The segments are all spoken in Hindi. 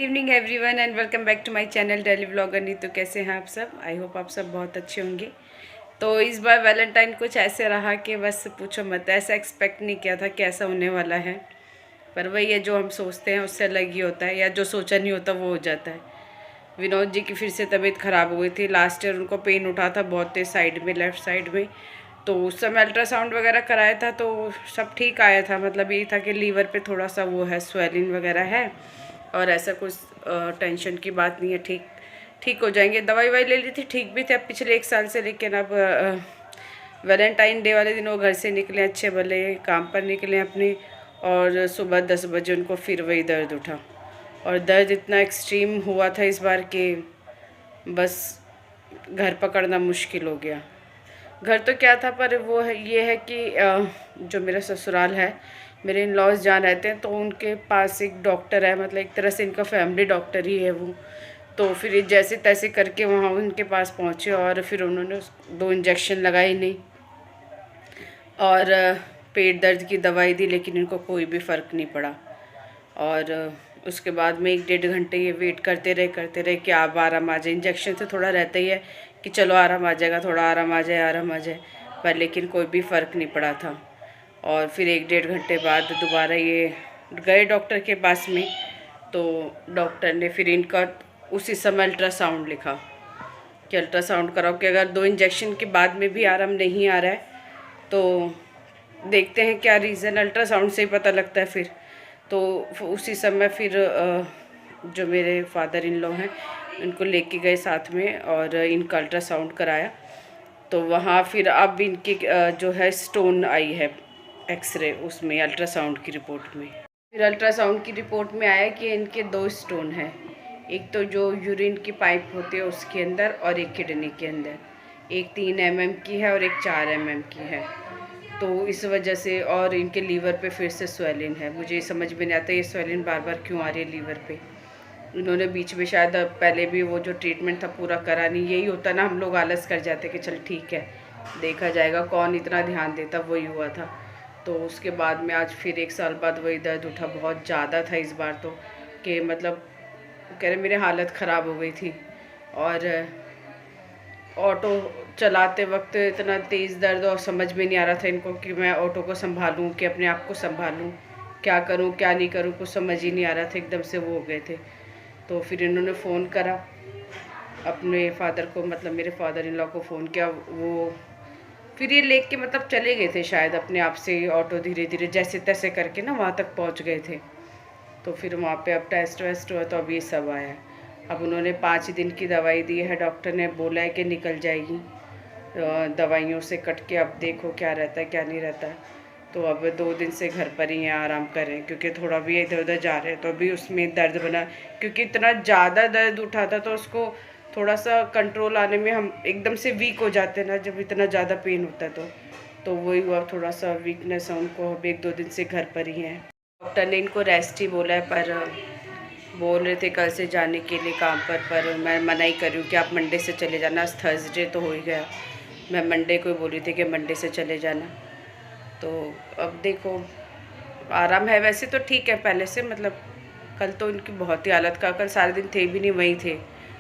Evening everyone and welcome back to my channel daily vlogger नी। तो कैसे हैं आप सब? आई होप आप सब बहुत अच्छे होंगे। तो इस बार वैलेंटाइन कुछ ऐसे रहा कि बस पूछो मत, ऐसा एक्सपेक्ट नहीं किया था कि ऐसा होने वाला है। पर वही है, जो हम सोचते हैं उससे अलग ही होता है, या जो सोचा नहीं होता वो हो जाता है। विनोद जी की फिर से तबीयत ख़राब हो गई थी। लास्ट ईयर उनको पेन उठा था बहुत तेज साइड में, लेफ़्ट साइड में। तो उस समय अल्ट्रासाउंड वगैरह कराया था तो सब ठीक आया था। मतलब यही था कि लीवर पे थोड़ा सा वो है, स्वेलिंग वगैरह है, और ऐसा कुछ टेंशन की बात नहीं है। ठीक ठीक हो जाएंगे। दवाई वाई ले ली थी, ठीक भी थे अब पिछले 1 साल से। लेकिन अब वैलेंटाइन डे वाले दिन वो घर से निकले अच्छे भले, काम पर निकले अपने, और सुबह 10 बजे उनको फिर वही दर्द उठा। और दर्द इतना एक्सट्रीम हुआ था इस बार कि बस घर पकड़ना मुश्किल हो गया। घर तो क्या था, पर वो है, ये है कि जो मेरा ससुराल है, मेरे इन लॉज जहाँ रहते हैं, तो उनके पास एक डॉक्टर है। मतलब एक तरह से इनका फैमिली डॉक्टर ही है वो। तो फिर ये जैसे तैसे करके वहाँ उनके पास पहुँचे, और फिर उन्होंने 2 इंजेक्शन लगाए नहीं, और पेट दर्द की दवाई दी, लेकिन इनको कोई भी फ़र्क नहीं पड़ा। और उसके बाद में 1 डेढ़ घंटे ये वेट करते रहे कि आप आराम आ जाए। इंजेक्शन से थोड़ा रहता ही है कि चलो आराम आ जाएगा, थोड़ा आराम आ जाए, आराम आ जाए। पर लेकिन कोई भी फ़र्क नहीं पड़ा था। और फिर 1 डेढ़ घंटे बाद दोबारा ये गए डॉक्टर के पास में। तो डॉक्टर ने फिर इनका उसी समय अल्ट्रासाउंड लिखा कि अल्ट्रासाउंड कराओ, कि अगर 2 इंजेक्शन के बाद में भी आराम नहीं आ रहा है तो देखते हैं क्या रीज़न। अल्ट्रासाउंड से ही पता लगता है फिर। तो उसी समय फिर जो मेरे फादर इन लॉ हैं, उनको लेके गए साथ में, और इनका अल्ट्रासाउंड कराया। तो वहाँ फिर अब इनकी जो है स्टोन आई है, एक्सरे उसमें, अल्ट्रासाउंड की रिपोर्ट में। फिर अल्ट्रासाउंड की रिपोर्ट में आया कि इनके 2 स्टोन हैं। एक तो जो यूरिन की पाइप होती है उसके अंदर, और एक किडनी के अंदर। एक 3 mm की है और एक 4 mm की है। तो इस वजह से, और इनके लीवर पे फिर से स्वेलिन है। मुझे समझ में नहीं आता ये स्वेलिन बार बार क्यों आ रही है लीवर पे। इन्होंने बीच में शायद पहले भी वो जो ट्रीटमेंट था पूरा करा नहीं। यही होता ना, हम लोग आलस कर जाते कि चल ठीक है देखा जाएगा, कौन इतना ध्यान देता। वही हुआ था। तो उसके बाद में आज फिर 1 साल बाद वही दर्द उठा। बहुत ज़्यादा था इस बार तो, कि मतलब कह रहे मेरी हालत ख़राब हो गई थी। और ऑटो चलाते वक्त इतना तेज़ दर्द, और समझ में नहीं आ रहा था इनको कि मैं ऑटो को संभालूं कि अपने आप को संभालूं, क्या करूं क्या नहीं करूं, कुछ समझ ही नहीं आ रहा था। एकदम से वो हो गए थे। तो फिर इन्होंने फ़ोन करा अपने फादर को, मतलब मेरे फादर इन लॉ को फ़ोन किया। वो फिर ये लेके मतलब चले गए थे शायद अपने आप से, ऑटो धीरे धीरे जैसे तैसे करके ना वहाँ तक पहुँच गए थे। तो फिर वहाँ पे अब टेस्ट वेस्ट हुआ तो अब ये सब आया। अब उन्होंने 5 दिन की दवाई दी है। डॉक्टर ने बोला है कि निकल जाएगी दवाइयों से कट के। अब देखो क्या रहता है क्या नहीं रहता है। तो अब 2 दिन से घर पर ही हैं, आराम करें, क्योंकि थोड़ा भी इधर उधर जा रहे हैं तो अभी उसमें दर्द बना, क्योंकि इतना ज़्यादा दर्द उठा था। तो उसको थोड़ा सा कंट्रोल आने में हम एकदम से वीक हो जाते हैं ना, जब इतना ज़्यादा पेन होता है तो वही हुआ, थोड़ा सा वीकनेस है उनको। अब 1 2 दिन से घर पर ही हैं। डॉक्टर ने इनको रेस्ट ही बोला है, पर बोल रहे थे कल से जाने के लिए काम पर मैं मना ही कर रही हूँ कि आप मंडे से चले जाना। आज थर्सडे तो हो ही गया, मैं मंडे को ही बोली थी कि मंडे से चले जाना। तो अब देखो, आराम है वैसे तो, ठीक है पहले से। मतलब कल तो इनकी बहुत ही हालत का, कल सारे दिन थे भी नहीं, वहीं थे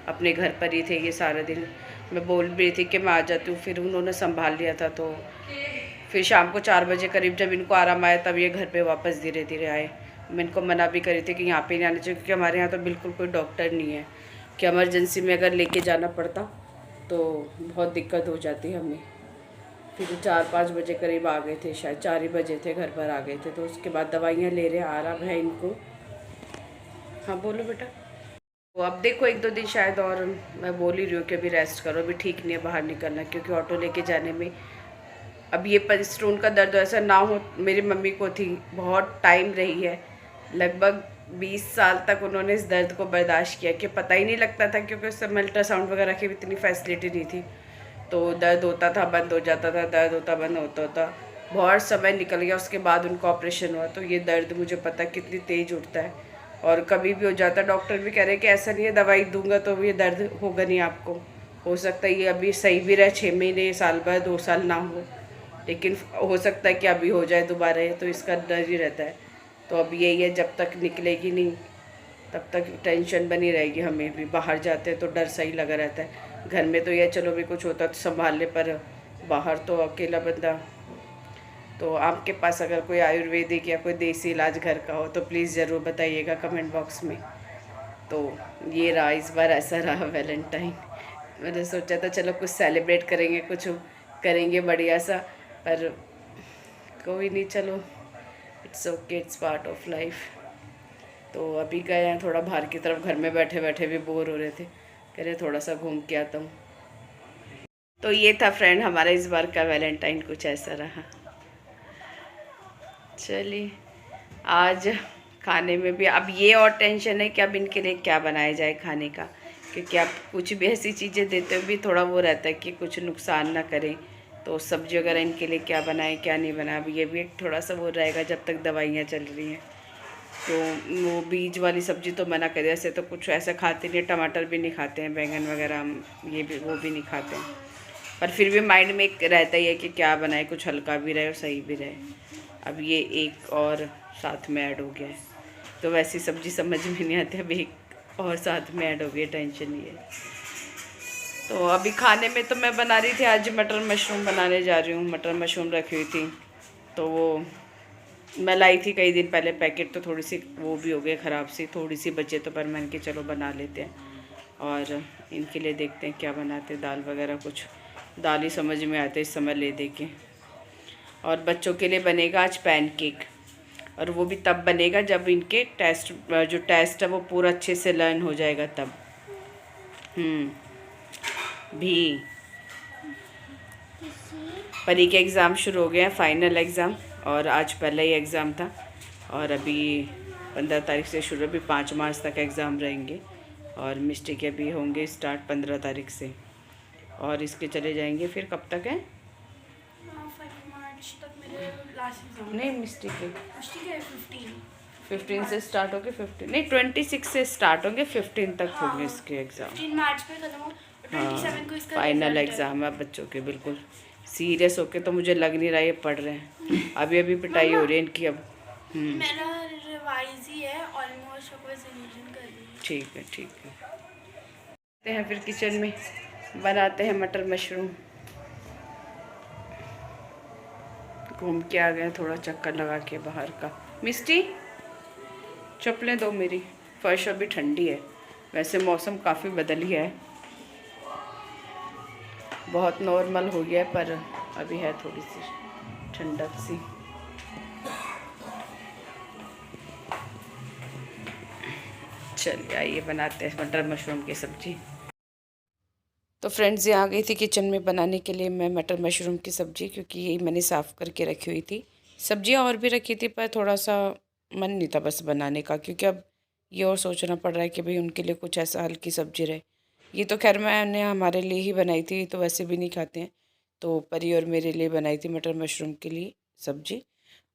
अपने घर पर ही थे ये सारा दिन। मैं बोल भी रही थी कि मैं आ जाती हूँ, फिर उन्होंने संभाल लिया था। तो फिर शाम को 4 बजे करीब जब इनको आराम आया तब ये घर पे वापस धीरे धीरे आए। मैं इनको मना भी करी थी कि यहाँ पे नहीं आना चाहिए, क्योंकि हमारे यहाँ तो बिल्कुल कोई डॉक्टर नहीं है कि इमरजेंसी में अगर लेके जाना पड़ता तो बहुत दिक्कत हो जाती हमें। फिर 4 5 बजे करीब आ गए थे, शायद 4 ही बजे थे घर पर आ गए थे। तो उसके बाद दवाइयाँ ले रहे हैं, आराम है इनको। हाँ बोलो बेटा। तो अब देखो 1 2 दिन शायद, और मैं बोल ही रही हूँ कि अभी रेस्ट करो, अभी ठीक नहीं है बाहर निकलना, क्योंकि ऑटो लेके जाने में अब ये स्टोन का दर्द ऐसा ना हो। मेरी मम्मी को थी, बहुत टाइम रही है, लगभग 20 साल तक उन्होंने इस दर्द को बर्दाश्त किया, कि पता ही नहीं लगता था, क्योंकि उस समय अल्ट्रासाउंड वगैरह की भी इतनी फैसिलिटी नहीं थी। तो दर्द होता था बंद हो जाता था, दर्द होता बंद होता। बहुत समय निकल गया, उसके बाद उनका ऑपरेशन हुआ। तो ये दर्द मुझे पता कितनी तेज़ उठता है, और कभी भी हो जाता। डॉक्टर भी कह रहे हैं कि ऐसा नहीं है दवाई दूंगा तो ये दर्द होगा नहीं आपको, हो सकता है ये अभी सही भी रहे, 6 महीने, साल भर, 2 साल ना हो, लेकिन हो सकता है कि अभी हो जाए दोबारा। तो इसका डर ही रहता है। तो अब यही है, जब तक निकलेगी नहीं तब तक टेंशन बनी रहेगी हमें भी। बाहर जाते हैं तो डर सही लगा रहता है, घर में तो ये चलो भी कुछ होता तो संभाल ले, पर बाहर तो अकेला बंदा। तो आपके पास अगर कोई आयुर्वेदिक या कोई देसी इलाज घर का हो तो प्लीज़ ज़रूर बताइएगा कमेंट बॉक्स में। तो ये रहा, इस बार ऐसा रहा वैलेंटाइन। मैंने सोचा था चलो कुछ सेलिब्रेट करेंगे, कुछ करेंगे बढ़िया सा, पर कोई नहीं, चलो it's okay, it's part of life. तो अभी गए हैं थोड़ा बाहर की तरफ, घर में बैठे बैठे भी बोर हो रहे थे, कह रहे थोड़ा सा घूम के आता हूँ। तो ये था फ्रेंड हमारा इस बार का वैलेंटाइन, कुछ ऐसा रहा। चलिए आज खाने में भी अब ये और टेंशन है कि अब इनके लिए क्या बनाया जाए खाने का, क्योंकि आप कुछ भी ऐसी चीज़ें देते हो भी थोड़ा वो रहता है कि कुछ नुकसान ना करें। तो सब्ज़ी वगैरह इनके लिए क्या बनाए क्या नहीं बनाए, अब ये भी एक थोड़ा सा वो रहेगा जब तक दवाइयाँ चल रही हैं। तो वो बीज वाली सब्ज़ी तो मना कर, ऐसे तो कुछ ऐसा खाते नहीं, टमाटर भी नहीं खाते हैं, बैंगन वगैरह हम ये भी वो भी नहीं खाते हैं, पर फिर भी माइंड में एक रहता ही है कि क्या बनाए, कुछ हल्का भी रहे और सही भी रहे। अब ये एक और साथ में ऐड हो गया है, तो वैसी सब्ज़ी समझ में नहीं आती, अब एक और साथ में ऐड हो गई, टेंशन ये है। तो अभी खाने में तो मैं बना रही थी, आज मटर मशरूम बनाने जा रही हूँ। मटर मशरूम रखी हुई थी, तो वो मैं लाई थी कई दिन पहले पैकेट, तो थोड़ी सी वो भी हो गई ख़राब सी, थोड़ी सी बचे, तो पर मैंने कि चलो बना लेते हैं। और इनके लिए देखते हैं क्या बनाते हैं, दाल वगैरह, कुछ दाल ही समझ में आते इस समय ले दे के। और बच्चों के लिए बनेगा आज पैनकेक, और वो भी तब बनेगा जब इनके जो टेस्ट है वो पूरा अच्छे से लर्न हो जाएगा तब। भी परी के एग्ज़ाम शुरू हो गए हैं, फाइनल एग्ज़ाम, और आज पहला ही एग्ज़ाम था। और अभी 15 तारीख से शुरू, अभी 5 मार्च तक एग्ज़ाम रहेंगे, और मिस्टी के भी होंगे स्टार्ट 15 तारीख से, और इसके चले जाएंगे फिर कब तक है? 5 मार्च तक मेरे लास्ट एग्जाम। नहीं, मिस्टी के 15 से मार्च। स्टार्ट होंगे, 15 नहीं 26 से स्टार्ट होंगे, 15 तक हाँ, होंगे इसके एग्ज़ाम। 15 मार्च पे खत्म हो, 27 को इसका फाइनल एग्ज़ाम है बच्चों के। बिल्कुल सीरियस होके तो मुझे लग नहीं रहा ये पढ़ रहे हैं, अभी अभी पिटाई हो रही है इनकी अब। मेरा रिवाइज ही है, ऑलमोस्ट बस रिवीजन कर रही हूँ। ठीक है ठीक है, आते हैं फिर किचन में, बनाते हैं मटर मशरूम। घूम के आ गए, थोड़ा चक्कर लगा के बाहर का। मिस्टी चप्पलें दो मेरी, फर्श अभी ठंडी है, वैसे मौसम काफ़ी बदल गया है, बहुत नॉर्मल हो गया है, पर अभी है थोड़ी सी ठंडक सी। चलिए आइए बनाते हैं मटर मशरूम की सब्ज़ी। तो फ्रेंड्स ये आ गई थी किचन में बनाने के लिए मैं मटर मशरूम की सब्ज़ी, क्योंकि यही मैंने साफ़ करके रखी हुई थी। सब्जियां और भी रखी थी, पर थोड़ा सा मन नहीं था बस बनाने का, क्योंकि अब ये और सोचना पड़ रहा है कि भाई उनके लिए कुछ ऐसा हल्की सब्ज़ी रहे। ये तो खैर मैंने हमारे लिए ही बनाई थी, तो वैसे भी नहीं खाते हैं, तो परी और मेरे लिए बनाई थी मटर मशरूम के लिए सब्ज़ी,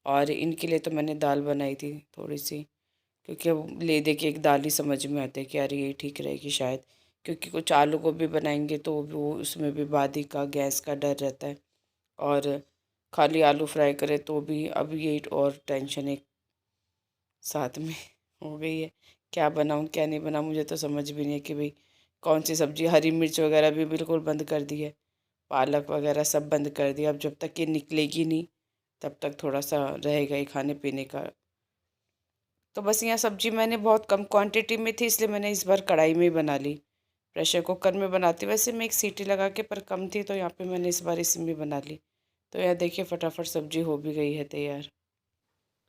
और इनके लिए तो मैंने दाल बनाई थी थोड़ी सी, क्योंकि अब ले दे के एक दाल ही समझ में आती है कि यार ये ठीक रहेगी शायद, क्योंकि कुछ आलू को भी बनाएंगे तो वो उसमें भी बादी का गैस का डर रहता है, और खाली आलू फ्राई करे तो भी अब ये और टेंशन एक साथ में हो गई है, क्या बनाऊँ क्या नहीं बनाऊँ, मुझे तो समझ भी नहीं है कि भाई कौन सी सब्ज़ी। हरी मिर्च वगैरह भी बिल्कुल बंद कर दी है, पालक वगैरह सब बंद कर दिया, अब जब तक ये निकलेगी नहीं तब तक थोड़ा सा रहेगा ही खाने पीने का। तो बस यहाँ सब्ज़ी मैंने बहुत कम क्वांटिटी में थी, इसलिए मैंने इस बार कढ़ाई में ही बना ली। प्रेशर कुकर में बनाती वैसे मैं एक सीटी लगा के, पर कम थी तो यहाँ पे मैंने इस बार इसमें बना ली। तो यहाँ देखिए फटाफट सब्ज़ी हो भी गई है तैयार।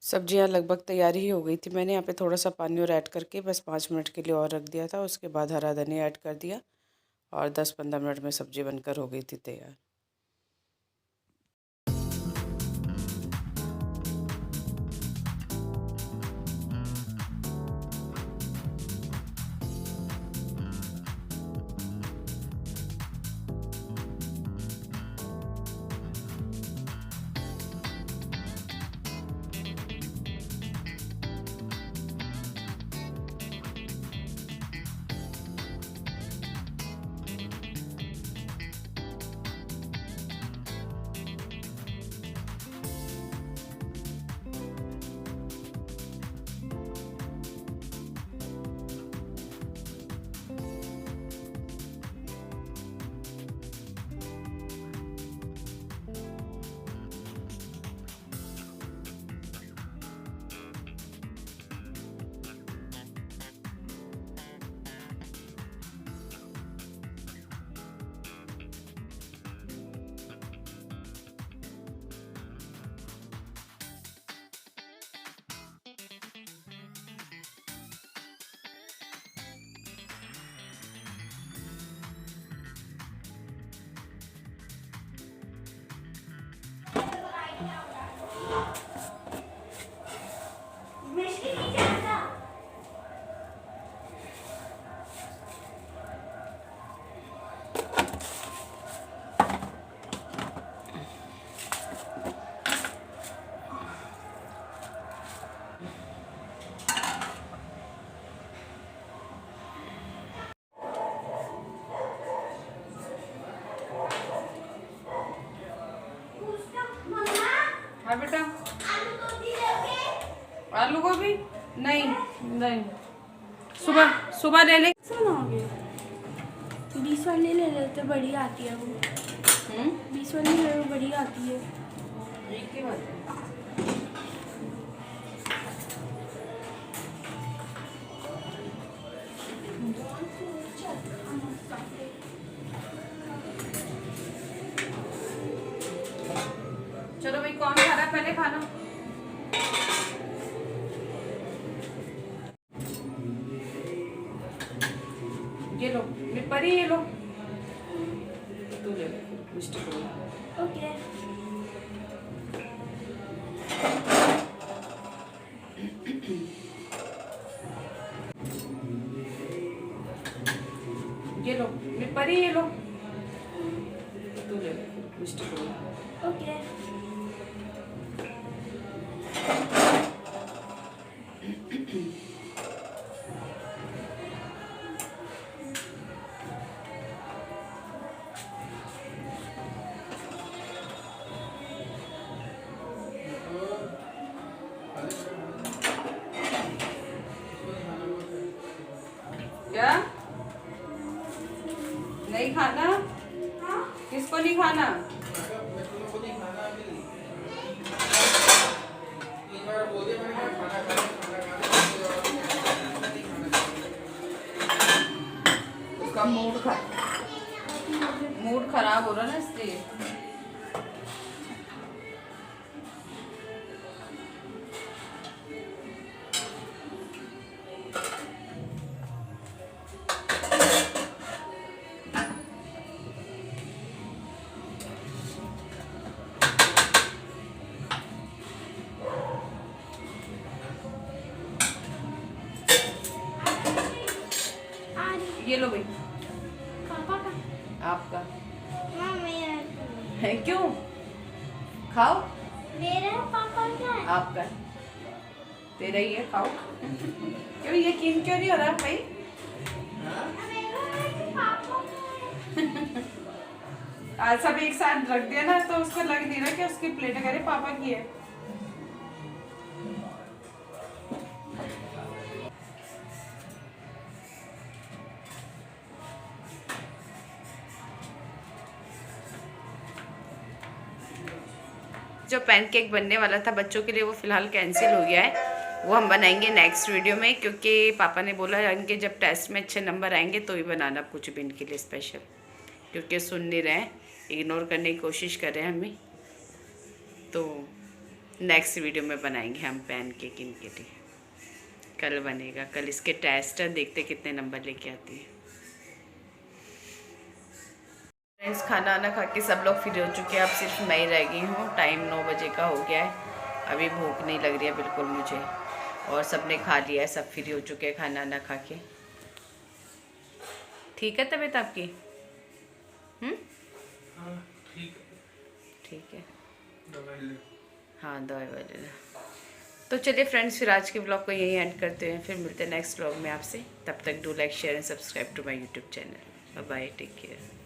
सब्ज़ी यहाँ लगभग तैयार ही हो गई थी, मैंने यहाँ पे थोड़ा सा पानी और ऐड करके बस 5 मिनट के लिए और रख दिया था, उसके बाद हरा धनिया ऐड कर दिया, और 10-15 मिनट में सब्ज़ी बनकर हो गई थी तैयार। हाँ बेटा, आलू गोभी नहीं नहीं, सुबह सुबह ले ले। बनाओगे 20 वाली ले लेते, बड़ी आती है वो। 20 वाली ले लो, बड़ी आती है। एक ही बात है। चलो भाई, कौन खा रहा है पहले खाना? ये लो परी, ये लो तू ले मिस्टी को। ओके। ये लो परी, ये लो तू ले मिस्टी को। ओके। क्या नहीं खाना? किसको नहीं खाना? उसका मूड खराब हो रहा ना, इसलिए। ये लो भाई, पापा का। आपका हाँ, मेरा है। क्यों? खाओ। मेरा पापा का है। आपका तेरा ही है, खाओ। क्यों यकीन क्यों नहीं हो रहा भाई? आज सब एक साथ रख दिया ना, तो उसको लग नहीं रहा कि उसकी प्लेट अगर पापा की है। जो पैनकेक बनने वाला था बच्चों के लिए, वो फ़िलहाल कैंसिल हो गया है। वो हम बनाएंगे नेक्स्ट वीडियो में, क्योंकि पापा ने बोला इनके जब टेस्ट में अच्छे नंबर आएंगे तो ही बनाना कुछ भी इनके लिए स्पेशल, क्योंकि सुन नहीं रहे हैं, इग्नोर करने की कोशिश कर रहे हैं हमें। तो नेक्स्ट वीडियो में बनाएंगे हम पैनकेक इनके लिए। कल बनेगा, कल इसके टेस्ट है, देखते कितने नंबर लेके आती है। फ्रेंड्स, खाना आना खा के सब लोग फ्री हो चुके हैं, अब सिर्फ मैं ही रह गई हूँ। टाइम 9 बजे का हो गया है, अभी भूख नहीं लग रही है बिल्कुल मुझे, और सबने खा लिया है, सब फ्री हो चुके हैं खाना आना खा के। ठीक है तबीयत आपकी? ठीक है। हाँ, दवाई वाले। तो चलिए फ्रेंड्स, फिर आज के ब्लॉग को यहीं एंड करते हैं, फिर मिलते हैं नेक्स्ट ब्लॉग में आपसे। तब तक do like share and subscribe to my YouTube channel. Bye bye, take care.